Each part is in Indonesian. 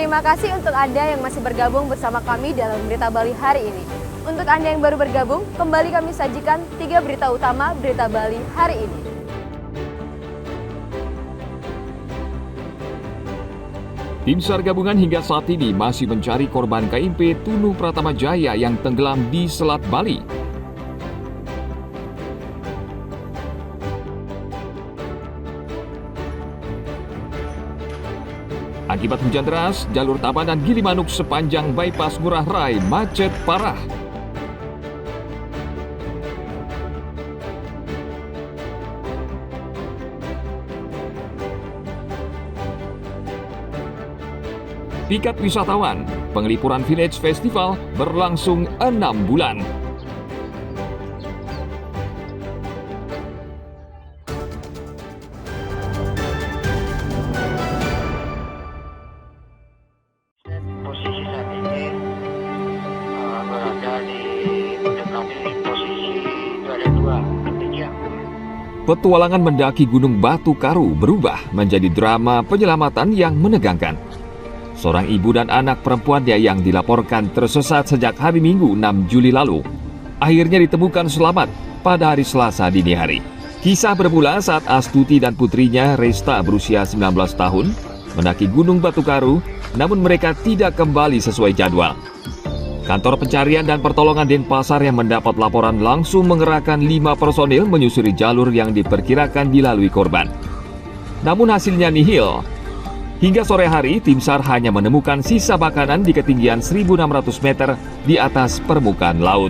Terima kasih untuk Anda yang masih bergabung bersama kami dalam Berita Bali hari ini. Untuk Anda yang baru bergabung, kembali kami sajikan 3 berita utama Berita Bali hari ini. Tim SAR gabungan hingga saat ini masih mencari korban KMP Tunu Pratama Jaya yang tenggelam di Selat Bali. Akibat hujan deras, jalur Tabanan Gilimanuk sepanjang bypass Ngurah Rai macet parah. Pikat wisatawan, Pengelipuran Village Festival berlangsung 6 bulan. Posisi saat ini berada di mendekati posisi 202 demikian. Petualangan mendaki Gunung Batu Karu berubah menjadi drama penyelamatan yang menegangkan. Seorang ibu dan anak perempuannya yang dilaporkan tersesat sejak hari Minggu 6 Juli lalu, akhirnya ditemukan selamat pada hari Selasa dini hari. Kisah bermula saat Astuti dan putrinya Resta berusia 19 tahun mendaki Gunung Batu Karu, namun mereka tidak kembali sesuai jadwal. Kantor Pencarian dan Pertolongan Denpasar yang mendapat laporan langsung mengerahkan 5 personil menyusuri jalur yang diperkirakan dilalui korban. Namun hasilnya nihil. Hingga sore hari, tim SAR hanya menemukan sisa makanan di ketinggian 1.600 meter di atas permukaan laut.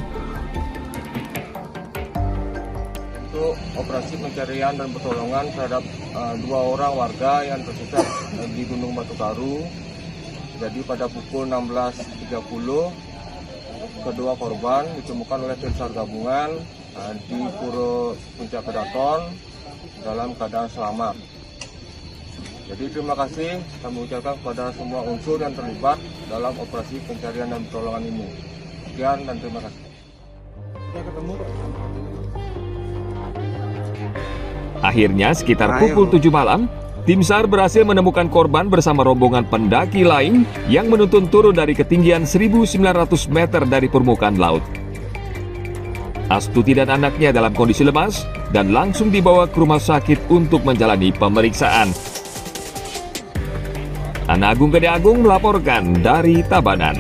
Untuk operasi pencarian dan pertolongan terhadap 2 orang warga yang tersesat di Gunung Batu Karu. Jadi pada pukul 16.30, kedua korban ditemukan oleh tim SAR gabungan di Pura Puncak Kedaton dalam keadaan selamat. Jadi terima kasih kami ucapkan kepada semua unsur yang terlibat dalam operasi pencarian dan pertolongan ini. Sekian dan terima kasih. Akhirnya sekitar pukul 7 malam, tim SAR berhasil menemukan korban bersama rombongan pendaki lain yang menuntun turun dari ketinggian 1.900 meter dari permukaan laut. Astuti dan anaknya dalam kondisi lemas dan langsung dibawa ke rumah sakit untuk menjalani pemeriksaan. Ana Agung Gede Agung melaporkan dari Tabanan.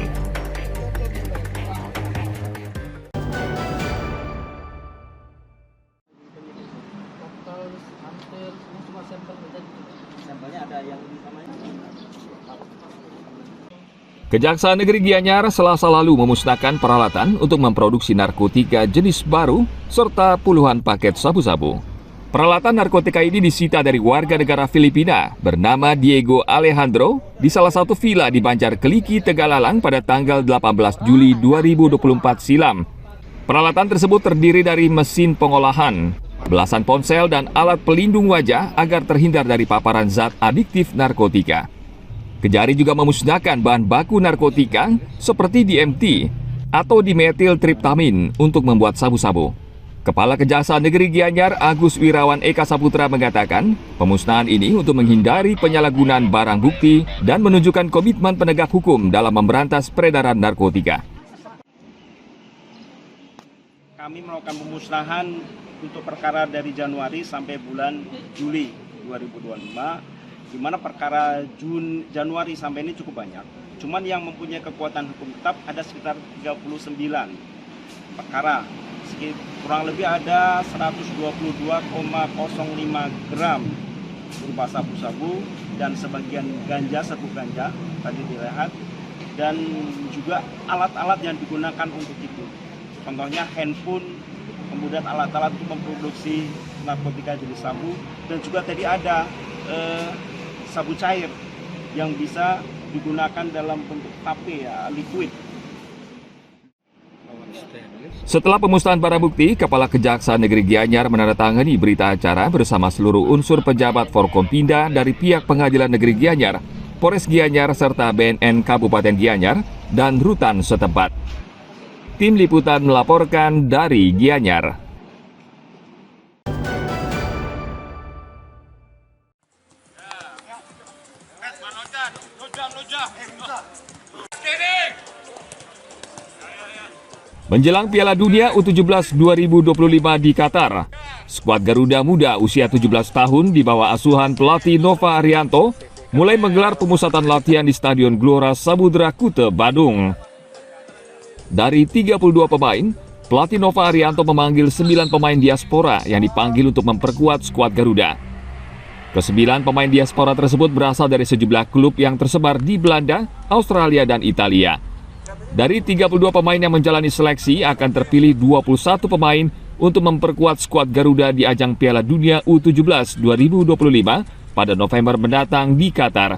Kejaksaan Negeri Gianyar Selasa lalu memusnahkan peralatan untuk memproduksi narkotika jenis baru serta puluhan paket sabu-sabu. Peralatan narkotika ini disita dari warga negara Filipina bernama Diego Alejandro di salah satu villa di Banjarkeliki, Tegalalang pada tanggal 18 Juli 2024 silam. Peralatan tersebut terdiri dari mesin pengolahan, belasan ponsel dan alat pelindung wajah agar terhindar dari paparan zat adiktif narkotika. Kejari juga memusnahkan bahan baku narkotika seperti DMT atau dimetiltriptamin untuk membuat sabu-sabu. Kepala Kejaksaan Negeri Gianyar Agus Wirawan Eka Saputra mengatakan, pemusnahan ini untuk menghindari penyalahgunaan barang bukti dan menunjukkan komitmen penegak hukum dalam memberantas peredaran narkotika. Kami melakukan pemusnahan untuk perkara dari Januari sampai bulan Juli 2025, di mana perkara Januari sampai ini cukup banyak. Cuman yang mempunyai kekuatan hukum tetap ada sekitar 39 perkara. Kurang lebih ada 122,05 gram berupa sabu-sabu dan sebagian ganja, serbuk ganja tadi dilihat, dan juga alat-alat yang digunakan untuk itu. Contohnya handphone, kemudian alat-alat untuk memproduksi narkotika jenis sabu, dan juga tadi ada sabu cair yang bisa digunakan dalam bentuk tape ya, liquid. Setelah pemusnahan barang bukti, Kepala Kejaksaan Negeri Gianyar menandatangani berita acara bersama seluruh unsur pejabat Forkompinda dari pihak Pengadilan Negeri Gianyar, Polres Gianyar serta BNN Kabupaten Gianyar dan rutan setempat. Tim liputan melaporkan dari Gianyar. Menjelang Piala Dunia U17 2025 di Qatar, skuad Garuda Muda usia 17 tahun di bawah asuhan pelatih Nova Arianto mulai menggelar pemusatan latihan di Stadion Gelora Samudra Kute, Badung. Dari 32 pemain, pelatih Nova Arianto memanggil 9 pemain diaspora yang dipanggil untuk memperkuat skuad Garuda. Ke-9 pemain diaspora tersebut berasal dari sejumlah klub yang tersebar di Belanda, Australia, dan Italia. Dari 32 pemain yang menjalani seleksi akan terpilih 21 pemain untuk memperkuat skuad Garuda di ajang Piala Dunia U17 2025 pada November mendatang di Qatar.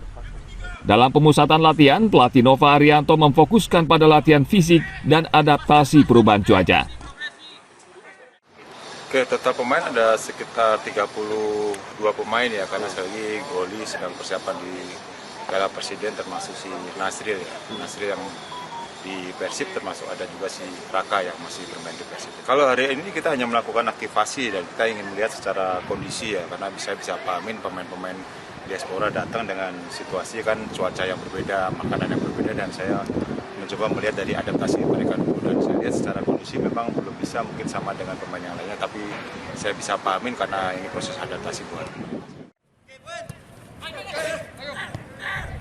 Dalam pemusatan latihan, pelatih Nova Arianto memfokuskan pada latihan fisik dan adaptasi perubahan cuaca. Oke, total pemain ada sekitar 32 pemain ya, karena sekali Goli sedang persiapan di Piala Presiden, termasuk si Nasril ya. Nasril yang di Persib, termasuk ada juga si Raka yang masih bermain di Persib. Kalau hari ini kita hanya melakukan aktivasi dan kita ingin melihat secara kondisi ya, karena bisa pahamin pemain-pemain diaspora datang dengan situasi kan cuaca yang berbeda, makanan yang berbeda, dan saya mencoba melihat dari adaptasi mereka dulu. Dan saya lihat secara kondisi memang belum bisa mungkin sama dengan pemain yang lainnya, tapi saya bisa pahamin karena ini proses adaptasi buat pemain.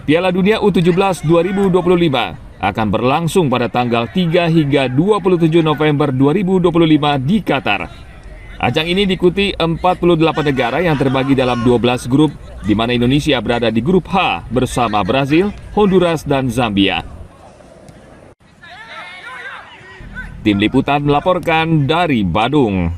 Piala Dunia U17 2025 akan berlangsung pada tanggal 3 hingga 27 November 2025 di Qatar. Ajang ini diikuti 48 negara yang terbagi dalam 12 grup, di mana Indonesia berada di grup H bersama Brazil, Honduras, dan Zambia. Tim Liputan melaporkan dari Badung.